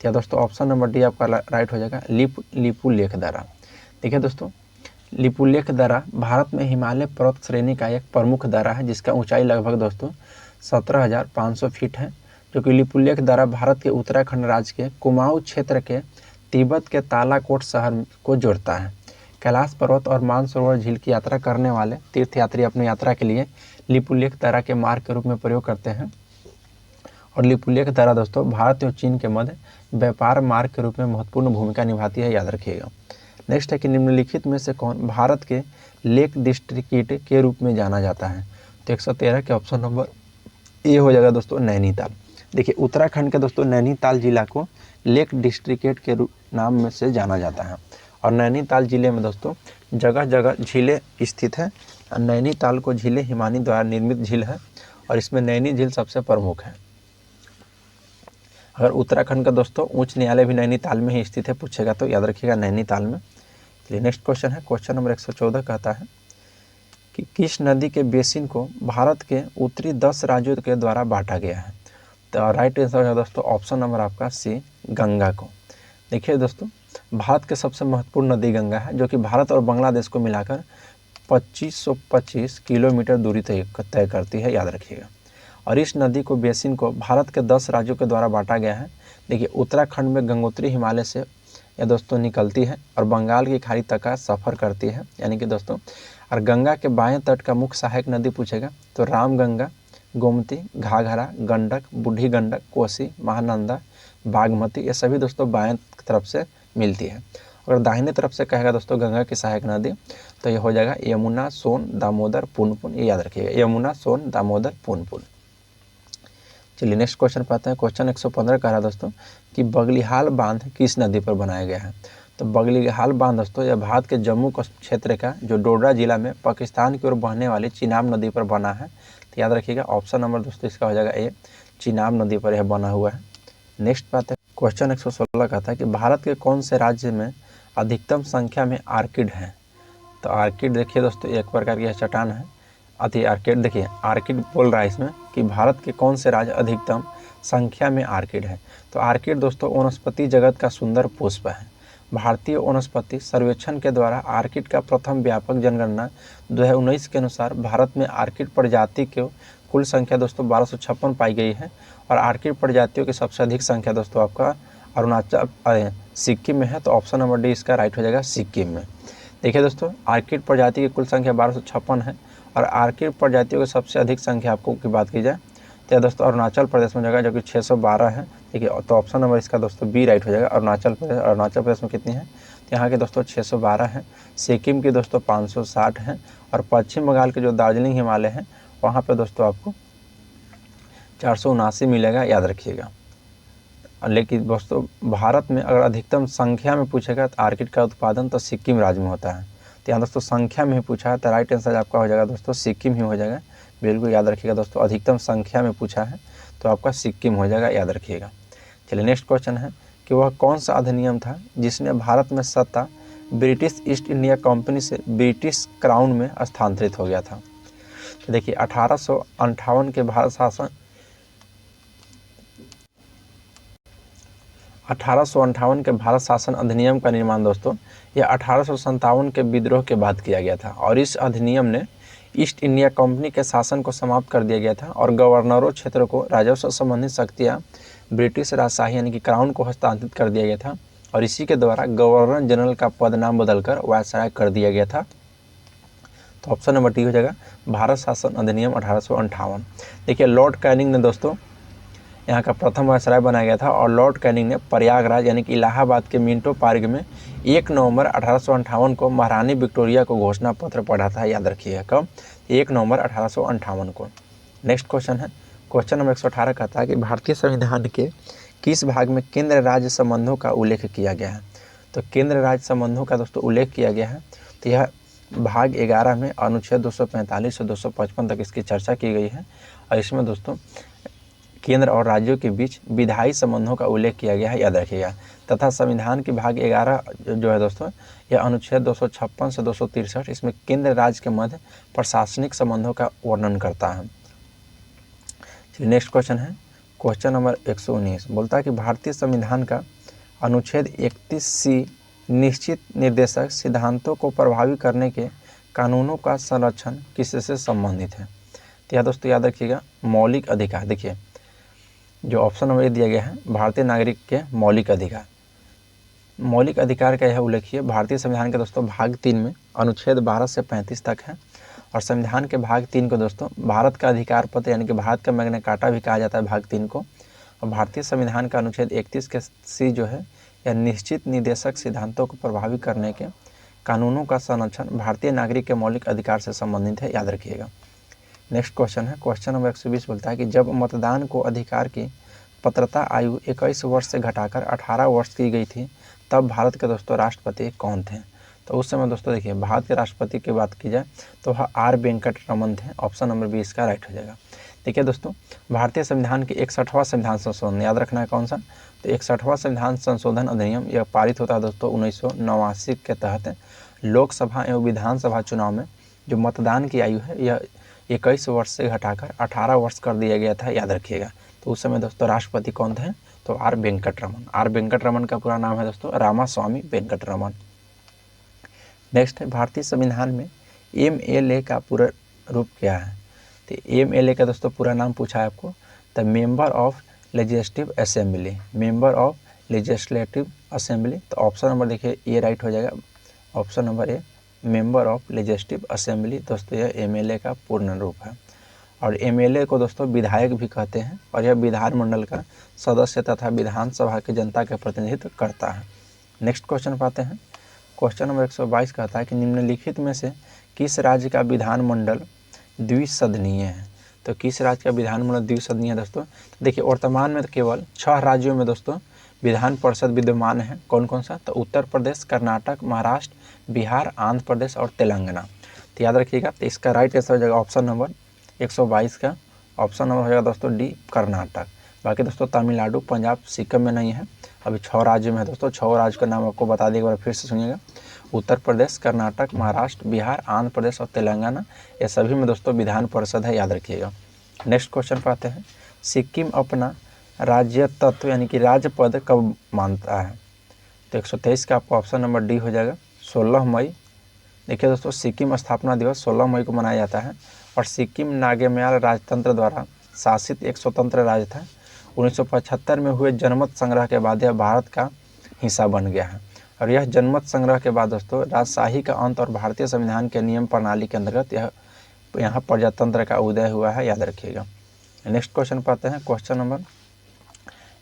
तो दोस्तों ऑप्शन नंबर डी आपका राइट हो जाएगा लिपुलेख दर्रा। देखिए दोस्तों लिपुलेख दर्रा भारत में हिमालय पर्वत श्रेणी का एक प्रमुख दर्रा है जिसका ऊंचाई लगभग दोस्तों 17,500 फीट है, जो कि लिपुलेख दर्रा भारत के उत्तराखंड राज्य के कुमाऊं क्षेत्र के तिब्बत के तालाकोट शहर को जोड़ता है। कैलाश पर्वत और मानसरोवर झील की यात्रा करने वाले तीर्थयात्री अपनी यात्रा के लिए लिपुलेख दर्रा के मार्ग के रूप में प्रयोग करते हैं। और लिपुलेख दर्रा दोस्तों भारत और चीन के मध्य व्यापार मार्ग के रूप में महत्वपूर्ण भूमिका निभाती है, याद रखिएगा। नेक्स्ट है कि निम्नलिखित में से कौन भारत के लेक डिस्ट्रिक्ट के रूप में जाना जाता है। तो 113 के ऑप्शन नंबर ए हो जाएगा दोस्तों नैनीताल। देखिए उत्तराखंड के दोस्तों नैनीताल जिला को लेक डिस्ट्रिक्ट के नाम में से जाना जाता है और नैनीताल जिले में दोस्तों जगह जगह झीलें स्थित है। नैनीताल को झीलें हिमानी द्वारा निर्मित झील है और इसमें नैनी झील सबसे प्रमुख है। अगर उत्तराखंड का दोस्तों उच्च न्यायालय भी नैनीताल में ही स्थित है पूछेगा तो याद रखिएगा नैनीताल में। चलिए नेक्स्ट क्वेश्चन है, क्वेश्चन नंबर 114 कहता है कि किस नदी के बेसिन को भारत के उत्तरी 10 राज्यों के द्वारा बांटा गया है। तो राइट आंसर है दोस्तों ऑप्शन नंबर आपका सी गंगा को। देखिए दोस्तों भारत के सबसे महत्वपूर्ण नदी गंगा है जो कि भारत और बांग्लादेश को मिलाकर 2525 किलोमीटर दूरी तय करती है, याद रखिएगा। और इस नदी को बेसिन को भारत के 10 राज्यों के द्वारा बांटा गया है। देखिए उत्तराखंड में गंगोत्री हिमालय से यह दोस्तों निकलती है और बंगाल की खाड़ी तक का सफ़र करती है, यानी कि दोस्तों। और गंगा के बाएं तट का मुख्य सहायक नदी पूछेगा तो रामगंगा, गोमती, घाघरा, गंडक, बूढ़ी गंडक, कोसी, महानंदा, बागमती ये सभी दोस्तों बाएं तरफ से मिलती है। अगर दाहिने तरफ से कहेगा दोस्तों गंगा की सहायक नदी तो ये हो जाएगा यमुना, सोन, दामोदर, पुनपुन, ये याद रखिएगा यमुना, सोन, दामोदर, पुनपुन। चलिए नेक्स्ट क्वेश्चन पाते हैं, क्वेश्चन 115 कह रहा है दोस्तों कि बगलीहाल बांध किस नदी पर बनाया गया है। तो बगलीहाल बांध दोस्तों यह भारत के जम्मू क्षेत्र का जो डोडा जिला में पाकिस्तान की ओर बहने वाली चिनाब नदी पर बना है। तो याद रखिएगा ऑप्शन नंबर दोस्तों इसका हो जाएगा ए, चिनाब नदी पर यह बना हुआ है। नेक्स्ट बात है, क्वेश्चन 116 कहता है कि भारत के कौन से राज्य में अधिकतम संख्या में आर्किड है। तो आर्किड देखिए दोस्तों एक प्रकार की चट्टान है आर्किड। देखिए आर्किड बोल रहा है इसमें कि भारत के कौन से राज्य अधिकतम संख्या में आर्किड है। तो आर्किड दोस्तों वनस्पति जगत का सुंदर पुष्प है। भारतीय वनस्पति सर्वेक्षण के द्वारा आर्किड का प्रथम व्यापक जनगणना 2019 के अनुसार भारत में आर्किड प्रजाति की कुल संख्या दोस्तों 1256 पाई गई है। और आर्किड प्रजातियों की सबसे अधिक संख्या दोस्तों आपका अरुणाचल सिक्किम में है। तो ऑप्शन नंबर डी इसका राइट हो जाएगा सिक्किम में। देखिए दोस्तों आर्किड प्रजाति की कुल संख्या 1256 है और आर्किड प्रजातियों की सबसे अधिक संख्या आपको की बात की जाए तो दोस्तों अरुणाचल प्रदेश में जगह जो कि 612 है। देखिए तो ऑप्शन नंबर इसका दोस्तों बी राइट हो जाएगा। अरुणाचल प्रदेश में कितनी है तो यहाँ के दोस्तों 612 है। सिक्किम की दोस्तों 560 है और पश्चिम बंगाल के जो दार्जिलिंग हिमालय है वहाँ पे दोस्तों आपको 479 मिलेगा, याद रखिएगा। लेकिन दोस्तों भारत में अगर अधिकतम संख्या में पूछेगा तो आर्किड का उत्पादन तो सिक्किम राज्य में होता है। तो यहाँ दोस्तों संख्या में ही पूछा है तो राइट आंसर आपका हो जाएगा दोस्तों सिक्किम ही हो जाएगा। बिल्कुल याद रखिएगा दोस्तों, अधिकतम संख्या में पूछा है तो आपका सिक्किम हो जाएगा, याद रखिएगा। चलिए नेक्स्ट क्वेश्चन है कि वह कौन सा अधिनियम था जिसने भारत में सत्ता ब्रिटिश ईस्ट इंडिया कंपनी से ब्रिटिश क्राउन में स्थानांतरित हो गया था। तो देखिए 1858 के भारत शासन 1858 के भारत शासन अधिनियम का निर्माण दोस्तों यह 1857 के विद्रोह के बाद किया गया था और इस अधिनियम ने ईस्ट इंडिया कंपनी के शासन को समाप्त कर दिया गया था और गवर्नरों क्षेत्रों को राजस्व संबंधित शक्तियाँ ब्रिटिश राजशाही यानी कि क्राउन को हस्तांतरित कर दिया गया था और इसी के द्वारा गवर्नर जनरल का पद नाम बदलकर वायसराय कर दिया गया था। तो ऑप्शन नंबर डी हो जाएगा भारत शासन अधिनियम 1858। देखिए लॉर्ड कैनिंग ने दोस्तों यहाँ का प्रथम वायसराय बनाया गया था और लॉर्ड कैनिंग ने प्रयागराज यानी कि इलाहाबाद के मिंटो पार्क में 1 नवंबर 1858 को महारानी विक्टोरिया को घोषणा पत्र पढ़ा था, याद रखिएगा। कब? 1 नवंबर 1858 को। नेक्स्ट क्वेश्चन है, क्वेश्चन नंबर 118 कहता है कि भारतीय संविधान के किस भाग में केंद्र राज्य संबंधों का उल्लेख किया गया है। तो केंद्र राज्य संबंधों का दोस्तों उल्लेख किया गया है तो यह भाग 11 में अनुच्छेद 245 से 255 तक इसकी चर्चा की गई है और इसमें दोस्तों केंद्र और राज्यों के बीच विधायी संबंधों का उल्लेख किया गया है, याद रखिएगा। तथा संविधान के भाग 11 जो है दोस्तों यह अनुच्छेद 256 से 263 इसमें केंद्र राज्य के मध्य प्रशासनिक संबंधों का वर्णन करता है। चलिए नेक्स्ट क्वेश्चन है, क्वेश्चन नंबर 119 बोलता है कि भारतीय संविधान का अनुच्छेद 31C निश्चित निर्देशक सिद्धांतों को प्रभावी करने के कानूनों का संरक्षण किससे संबंधित है। तो यह दोस्तों याद रखिएगा मौलिक अधिकार। देखिए जो ऑप्शन नंबर दिया गया है भारतीय नागरिक के मौलिक अधिकार, मौलिक अधिकार का यह उल्लेख है भारतीय संविधान के दोस्तों भाग 3 में अनुच्छेद 12 से 35 तक है और संविधान के भाग 3 को दोस्तों भारत का अधिकार पत्र यानी कि भारत का मैग्ना कार्टा भी कहा जाता है भाग 3 को। और भारतीय संविधान का अनुच्छेद 31 के सी जो है यह निश्चित निर्देशक सिद्धांतों को प्रभावी करने के कानूनों का संरक्षण भारतीय नागरिक के मौलिक अधिकार से संबंधित है, याद रखिएगा। नेक्स्ट क्वेश्चन है, क्वेश्चन नंबर 120 बोलता है कि जब मतदान को अधिकार की पात्रता आयु 21 वर्ष से घटाकर 18 वर्ष की गई थी तब भारत के दोस्तों राष्ट्रपति कौन थे। तो उस समय दोस्तों देखिए भारत के राष्ट्रपति की बात की जाए तो वह आर वेंकट रमन थे। ऑप्शन नंबर 20 का राइट हो जाएगा। देखिए दोस्तों भारतीय संविधान के 61वां संविधान संशोधन याद रखना है कौन सा, तो 61वां संविधान संशोधन अधिनियम यह पारित होता है दोस्तों 1989 के तहत लोकसभा एवं विधानसभा चुनाव में जो मतदान की आयु है यह 21 वर्ष से घटाकर 18 वर्ष कर दिया गया था, याद रखिएगा। तो उस समय दोस्तों राष्ट्रपति कौन थे, तो आर वेंकट रमन। आर वेंकट रमन का पूरा नाम है दोस्तों रामास्वामी वेंकट रमन। नेक्स्ट है भारतीय संविधान में MLA का पूरा रूप क्या है। तो MLA का दोस्तों पूरा नाम पूछा है आपको, the member of legislative assembly, member of legislative assembly. तो ऑप्शन नंबर देखिए ये राइट हो जाएगा, option number A member of legislative assembly. दोस्तों यह MLA का पूर्ण रूप है और MLA को दोस्तों विधायक भी कहते हैं और यह विधानमंडल का सदस्य तथा विधानसभा की जनता का प्रतिनिधित्व करता है। नेक्स्ट क्वेश्चन पाते हैं, क्वेश्चन नंबर 122 कहता है कि निम्नलिखित में से किस राज्य का विधानमंडल द्विसदनीय है। तो किस राज्य का विधानमंडल द्विसदनीय है दोस्तों, देखिए वर्तमान में तो केवल 6 राज्यों में दोस्तों विधान परिषद विद्यमान है। कौन कौन सा, तो उत्तर प्रदेश, कर्नाटक, महाराष्ट्र, बिहार, आंध्र प्रदेश और तेलंगाना। तो याद रखिएगा तो इसका राइट आंसर हो जाएगा ऑप्शन नंबर 122 का ऑप्शन नंबर हो जाएगा दोस्तों डी कर्नाटक। बाकी दोस्तों तमिलनाडु, पंजाब, सिक्किम में नहीं है। अभी 6 राज्यों में है दोस्तों, 6 राज्य का नाम आपको बता दें एक बार फिर से सुनिएगा, उत्तर प्रदेश, कर्नाटक, महाराष्ट्र, बिहार, आंध्र प्रदेश और तेलंगाना, ये सभी में दोस्तों विधान परिषद है, याद रखिएगा। नेक्स्ट क्वेश्चन पाते हैं, सिक्किम अपना राज्य तत्व यानी कि राज्य पद कब मानता है। तो 123 का आपको ऑप्शन नंबर डी हो जाएगा 16 मई। देखिए दोस्तों सिक्किम स्थापना दिवस 16 मई को मनाया जाता है और सिक्किम नागालैंड राजतंत्र द्वारा शासित एक स्वतंत्र राज्य था। 1975 में हुए जनमत संग्रह के बाद यह भारत का हिस्सा बन गया है और यह जनमत संग्रह के बाद दोस्तों राजशाही का अंत और भारतीय संविधान के नियम प्रणाली के अंतर्गत यह यहाँ प्रजातंत्र का उदय हुआ है, याद रखिएगा। नेक्स्ट क्वेश्चन पाते हैं, क्वेश्चन नंबर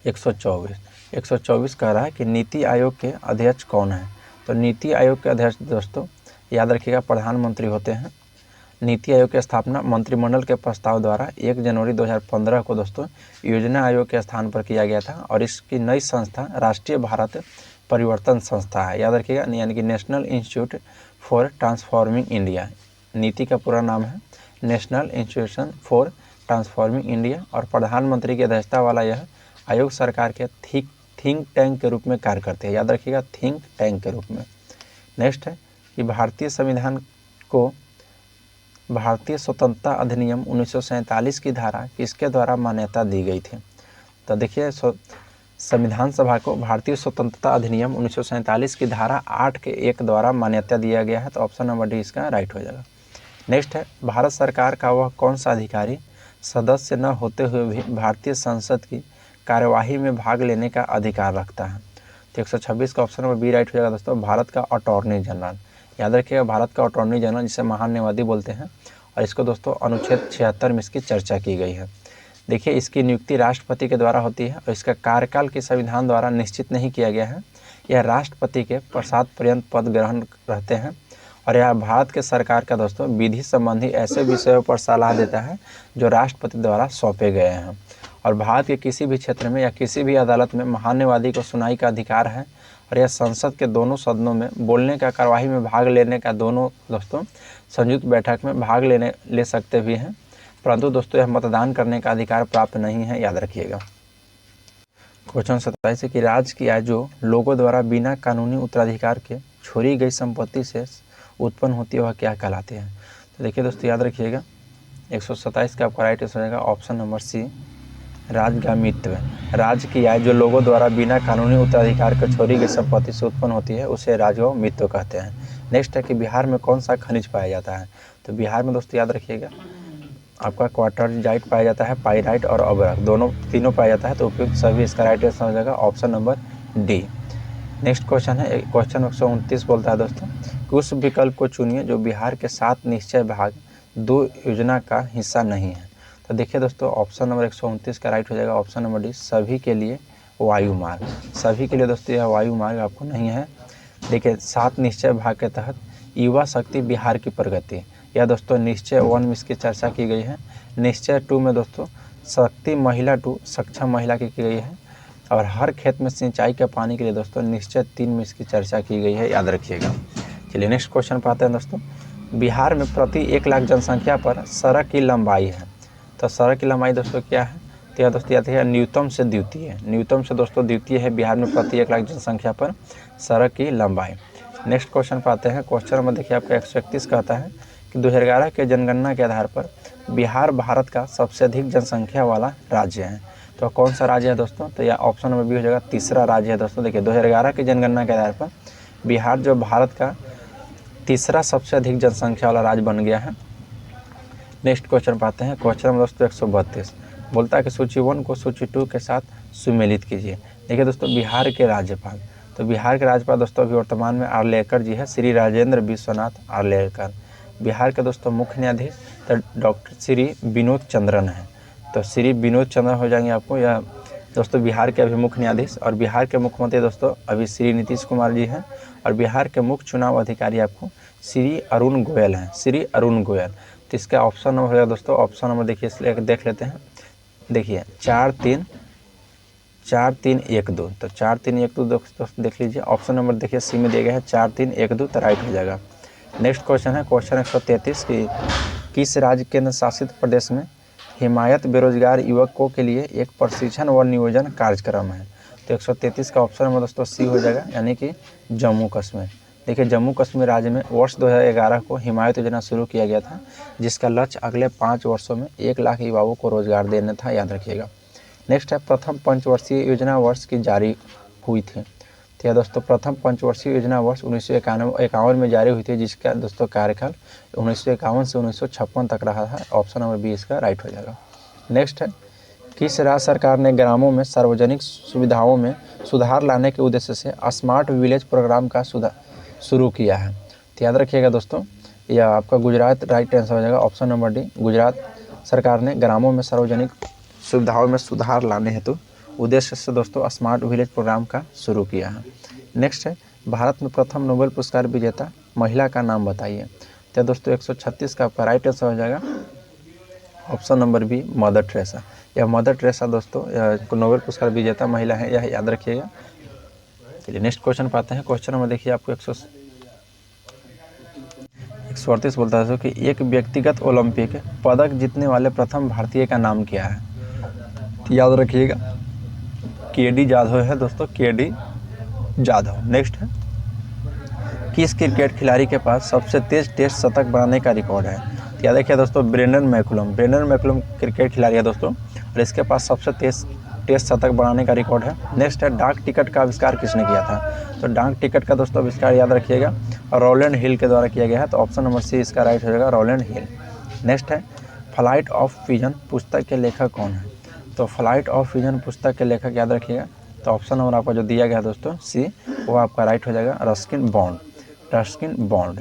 124 कह रहा है कि नीति आयोग के अध्यक्ष कौन है। तो नीति आयोग के अध्यक्ष दोस्तों याद रखिएगा प्रधानमंत्री होते हैं। नीति आयोग की स्थापना मंत्रिमंडल के प्रस्ताव द्वारा 1 जनवरी 2015 को दोस्तों योजना आयोग के स्थान पर किया गया था और इसकी नई संस्था राष्ट्रीय भारत परिवर्तन संस्था है, याद रखिएगा, यानी कि national institute for transforming India. नीति का पूरा नाम है national institution for transforming India और प्रधानमंत्री की अध्यक्षता वाला यह आयोग सरकार के थिंक टैंक के रूप में कार्य करते हैं, याद रखिएगा, थिंक टैंक के रूप में। नेक्स्ट है कि भारतीय संविधान को भारतीय स्वतंत्रता अधिनियम 1947 की धारा किसके द्वारा मान्यता दी गई थी। तो देखिए संविधान सभा को भारतीय स्वतंत्रता अधिनियम 1947 की धारा 8 के 1 द्वारा मान्यता दिया गया है, तो ऑप्शन नंबर डी इसका राइट हो जाएगा। नेक्स्ट है भारत सरकार का वह कौन सा अधिकारी सदस्य न होते हुए भी भारतीय संसद की कार्यवाही में भाग लेने का अधिकार रखता है। तो 126 का ऑप्शन नंबर बी राइट हो जाएगा दोस्तों, भारत का अटॉर्नी जनरल, याद रखिएगा, भारत का अटॉर्नी जनरल जिसे महान्यायवादी बोलते हैं और इसको दोस्तों अनुच्छेद 76 में इसकी चर्चा की गई है। देखिए इसकी नियुक्ति राष्ट्रपति के द्वारा होती है और इसका कार्यकाल के संविधान द्वारा निश्चित नहीं किया गया है। यह राष्ट्रपति के प्रसाद पर्यंत पद ग्रहण रहते हैं और यह भारत के सरकार का दोस्तों विधि संबंधी ऐसे विषयों पर सलाह देता है जो राष्ट्रपति द्वारा सौंपे गए हैं और भारत के किसी भी क्षेत्र में या किसी भी अदालत में महान्यायवादी को सुनवाई का अधिकार है और यह संसद के दोनों सदनों में बोलने का कार्यवाही में भाग लेने का दोनों दोस्तों संयुक्त बैठक में भाग ले सकते भी हैं, परंतु दोस्तों यह मतदान करने का अधिकार प्राप्त नहीं है, याद रखिएगा। क्वेश्चन 27 है कि राज्य की आय जो लोगों द्वारा बिना कानूनी उत्तराधिकार के छोड़ी गई संपत्ति से उत्पन्न होती है वह क्या कहलाती है। तो देखिए दोस्तों याद रखिएगा 127 का आपका राइट आंसर रहेगा ऑप्शन नंबर सी राजगामित्व। राज्य की आय जो लोगों द्वारा बिना कानूनी उत्तराधिकार के छोड़ी गई संपत्ति से उत्पन्न होती है उसे राजगामित्व कहते हैं। नेक्स्ट है कि बिहार में कौन सा खनिज पाया जाता है। तो बिहार में दोस्तों याद रखिएगा आपका क्वार्टरजाइट पाया जाता है, पाइराइट और अबरक तीनों पाया जाता है, तो उपयुक्त सभी इसका राइट आंसर हो जाएगा option number D. Next question है क्वेश्चन 129 बोलता है दोस्तों कि उस विकल्प को चुनिए जो बिहार के 7 निश्चय भाग 2 योजना का हिस्सा नहीं है। तो देखिए दोस्तों ऑप्शन नंबर 129 का राइट हो जाएगा ऑप्शन नंबर डी, सभी के लिए वायु मार्ग। सभी के लिए दोस्तों यह वायु मार्ग आपको नहीं है। देखिए 7 निश्चय भाग के तहत युवा शक्ति बिहार की प्रगति, यह दोस्तों निश्चय 1 में इसकी चर्चा की गई है। निश्चय 2 में दोस्तों शक्ति महिला 2 सक्षम महिला की गई है और हर खेत में सिंचाई के पानी के लिए दोस्तों निश्चय 3 में इसकी चर्चा की गई है, याद रखिएगा। चलिए नेक्स्ट क्वेश्चन पाते हैं दोस्तों। बिहार में प्रति 1 लाख जनसंख्या पर सड़क की लंबाई है। तो सड़क की लंबाई दोस्तों क्या है, तो यह दोस्तों याद है न्यूनतम से द्वितीय, न्यूनतम से दोस्तों द्वितीय है बिहार में प्रति 1 लाख जनसंख्या पर सड़क की लंबाई। नेक्स्ट क्वेश्चन पाते हैं। क्वेश्चन नंबर देखिए आपका 131 कहता है कि 2011 के जनगणना के आधार पर बिहार भारत का सबसे अधिक जनसंख्या वाला राज्य है। तो कौन सा राज्य है दोस्तों, तो यह ऑप्शन नंबर बी हो जाएगा, तीसरा राज्य है दोस्तों। देखिए 2011 की जनगणना के आधार पर बिहार जो भारत का तीसरा सबसे अधिक जनसंख्या वाला राज्य बन गया है। नेक्स्ट क्वेश्चन पाते हैं। क्वेश्चन नंबर दोस्तों 132 बोलता है कि सूची 1 को सूची 2 के साथ सुमेलित कीजिए। देखिए दोस्तों बिहार के राज्यपाल, तो बिहार के राज्यपाल दोस्तों अभी वर्तमान में आर्लेकर जी है, श्री राजेंद्र विश्वनाथ आर्लेकर। बिहार के दोस्तों मुख्य न्यायाधीश तो डॉक्टर श्री विनोद चंद्रन है, तो श्री विनोद चंद्रन हो जाएंगे आपको यह दोस्तों बिहार के अभी मुख्य न्यायाधीश। और बिहार के मुख्यमंत्री दोस्तों अभी श्री नीतीश कुमार जी हैं और बिहार के मुख्य चुनाव अधिकारी आपको श्री अरुण गोयल हैं, श्री अरुण गोयल। तो इसका ऑप्शन नंबर होगा दोस्तों, ऑप्शन नंबर देखिए इसलिए देख लेते हैं। देखिए 4 3 1 2, तो 4 3 1 2 दोस्तों देख लीजिए। ऑप्शन नंबर देखिए सी में दिया गया है 4 3 1 2, तो राइट हो जाएगा। नेक्स्ट क्वेश्चन है क्वेश्चन 133 की किस राज्य केंद्र शासित प्रदेश में हिमायत बेरोजगार युवकों के लिए एक प्रशिक्षण व नियोजन कार्यक्रम है। तो 133 का ऑप्शन नंबर दोस्तों सी हो जाएगा, यानी कि जम्मू कश्मीर। देखिए जम्मू कश्मीर राज्य में वर्ष 2011 को हिमायत योजना शुरू किया गया था, जिसका लक्ष्य अगले 5 वर्षों में 1 लाख युवाओं को रोजगार देना था, याद रखिएगा। नेक्स्ट है प्रथम पंचवर्षीय योजना वर्ष की जारी हुई थी। तो यह दोस्तों प्रथम पंचवर्षीय योजना वर्ष 1951 में जारी हुई थी, जिसका दोस्तों कार्यकाल 1951 से 1956 तक रहा है। ऑप्शन नंबर बी इसका राइट हो जाएगा। नेक्स्ट है किस राज्य सरकार ने ग्रामों में सार्वजनिक सुविधाओं में सुधार लाने के उद्देश्य से स्मार्ट विलेज प्रोग्राम का शुरू किया है। तो याद रखिएगा दोस्तों या आपका गुजरात राइट आंसर हो जाएगा ऑप्शन नंबर डी। गुजरात सरकार ने ग्रामों में सार्वजनिक सुविधाओं में सुधार लाने हेतु उद्देश्य से दोस्तों स्मार्ट विलेज प्रोग्राम का शुरू किया है। नेक्स्ट है भारत में प्रथम नोबेल पुरस्कार विजेता महिला का नाम बताइए। तो दोस्तों 136 का आपका राइट आंसर हो जाएगा option number B Mother Teresa. यह मदर टेरेसा दोस्तों नोबेल पुरस्कार विजेता महिला है, यह याद रखिएगा। चलिए नेक्स्ट क्वेश्चन पाते हैं। क्वेश्चन नंबर देखिए आपको 138 बोलता है कि एक व्यक्तिगत ओलंपिक पदक जीतने वाले प्रथम भारतीय का नाम क्या है। तो याद रखिएगा के.डी. जाधव है दोस्तों, के.डी. जाधव। नेक्स्ट है किस क्रिकेट खिलाड़ी के पास सबसे तेज टेस्ट शतक बनाने का रिकॉर्ड है। तो याद रखिए दोस्तों ब्रेंडन मैकुलम क्रिकेट खिलाड़ी है दोस्तों, और इसके पास सबसे तेज टेस्ट शतक बनाने का रिकॉर्ड है। नेक्स्ट है डाक टिकट का आविष्कार किसने किया था। तो डाक टिकट का दोस्तों आविष्कार याद रखिएगा रोलैंड हिल के द्वारा किया गया है। तो ऑप्शन नंबर सी इसका राइट हो जाएगा रोलैंड हिल। नेक्स्ट है फ्लाइट ऑफ विजन पुस्तक के लेखक कौन है। तो फ्लाइट ऑफ विजन पुस्तक के लेखक याद रखिएगा। तो ऑप्शन नंबर आपका जो दिया गया है दोस्तों सी, वो आपका राइट हो जाएगा रस्किन बॉन्ड।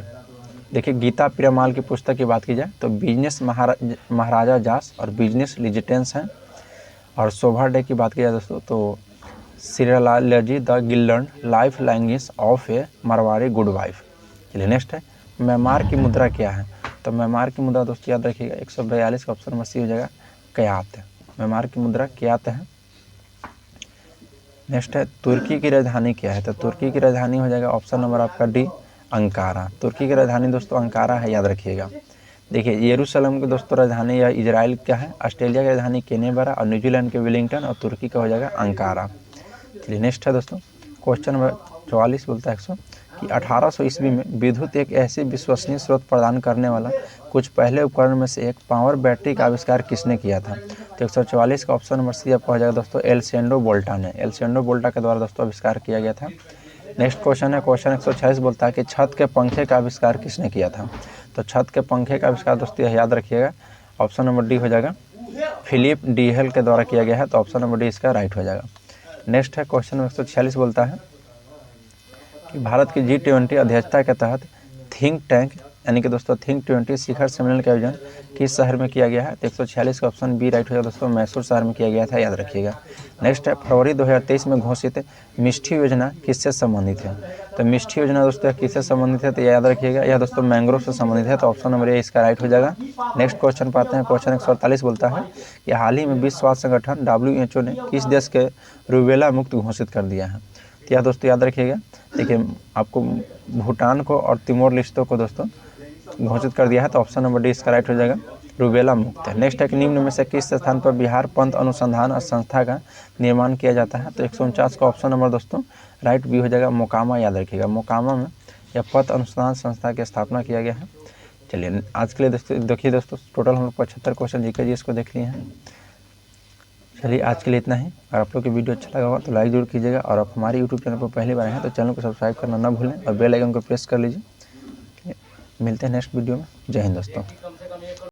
देखिए गीता पिरामाल की पुस्तक की बात की जाए तो बिजनेस महाराजा जास और बिजनेस लिजिटेंस हैं। और शोभा डे की बात की जाए दोस्तों तो सीरियलॉजी द गिल्डर्न life language of a Marwari good wife. चलिए नेक्स्ट है म्यांमार की मुद्रा क्या है। तो म्यांमार की मुद्रा दोस्तों याद रखिएगा 142 का ऑप्शन नंबर सी हो जाएगा क्यात। म्यांमार की मुद्रा क्यात है। नेक्स्ट है तुर्की की राजधानी क्या है। तो तुर्की की राजधानी हो जाएगा ऑप्शन नंबर आपका डी अंकारा। तुर्की की राजधानी दोस्तों अंकारा है, याद रखिएगा। देखिए यरूशलेम की दोस्तों राजधानी या इजराइल क्या है, ऑस्ट्रेलिया की राजधानी कैनबरा और न्यूजीलैंड के वेलिंगटन, और तुर्की का हो जाएगा अंकारा। चलिए नेक्स्ट है दोस्तों क्वेश्चन नंबर 44 बोलता है 100 कि 1800 ईस्वी में विद्युत एक ऐसी विश्वसनीय स्रोत प्रदान करने वाला कुछ पहले उपकरण में से एक पावर बैटरी का आविष्कार किसने किया था। तो 144 का ऑप्शन नंबर सी आपका हो जाएगा दोस्तों एल्सेंडो वोल्टा ने। एल्सेंडो वोल्टा के द्वारा दोस्तों आविष्कार किया गया था। नेक्स्ट क्वेश्चन है क्वेश्चन 146 बोलता है कि छत के पंखे का आविष्कार किसने किया था। तो छत के पंखे का आविष्कार दोस्तों याद रखिएगा ऑप्शन नंबर डी हो जाएगा फिलिप डीहेल के द्वारा किया गया है। तो ऑप्शन नंबर डी इसका राइट हो जाएगा। नेक्स्ट है क्वेश्चन नंबर 146 बोलता है कि भारत की G20 अध्यक्षता के तहत थिंक टैंक यानी कि दोस्तों थिंक 20 शिखर सम्मेलन का आयोजन किस शहर में किया गया है। तो 146 का ऑप्शन बी राइट हो जाएगा दोस्तों मैसूर शहर में किया गया था, याद रखिएगा। नेक्स्ट है फरवरी 2023 में घोषित मिष्टी योजना किससे संबंधित है। तो मिष्टी योजना दोस्तों किससे संबंधित है, तो याद रखिएगा यह दोस्तों मैंग्रोव से संबंधित है। तो ऑप्शन नंबर ए इसका राइट हो जाएगा। नेक्स्ट क्वेश्चन पाते हैं। क्वेश्चन 148 बोलता है कि हाल ही में विश्व स्वास्थ्य संगठन WHO ने किस देश के रूबेला मुक्त घोषित कर दिया है। तो यह दोस्तों याद रखिएगा, देखिए आपको भूटान को और तिमोर लिस्टों को दोस्तों घोषित कर दिया है। तो ऑप्शन नंबर डी इसका राइट हो जाएगा रूबेला मुक्त है। नेक्स्ट है कि निम्न में से किस स्थान पर बिहार पंत अनुसंधान संस्था का निर्माण किया जाता है। तो 149 का ऑप्शन नंबर दोस्तों राइट बी हो जाएगा मोकामा, याद रखिएगा। मोकामा में यह पंत अनुसंधान संस्था की स्थापना किया गया है। चलिए आज के लिए देखिए दोस्तों टोटल हम लोग 75 क्वेश्चन जीके जी इसको देख लिए हैं। चलिए आज के लिए इतना ही। अगर आप लोग की वीडियो अच्छा लगा होगा तो लाइक जरूर कीजिएगा, और आप हमारे यूट्यूब चैनल पर पहली बार हैं तो चैनल को सब्सक्राइब करना ना भूलें और बेल आइकन को प्रेस कर लीजिए। मिलते हैं नेक्स्ट वीडियो में। जय हिंद दोस्तों।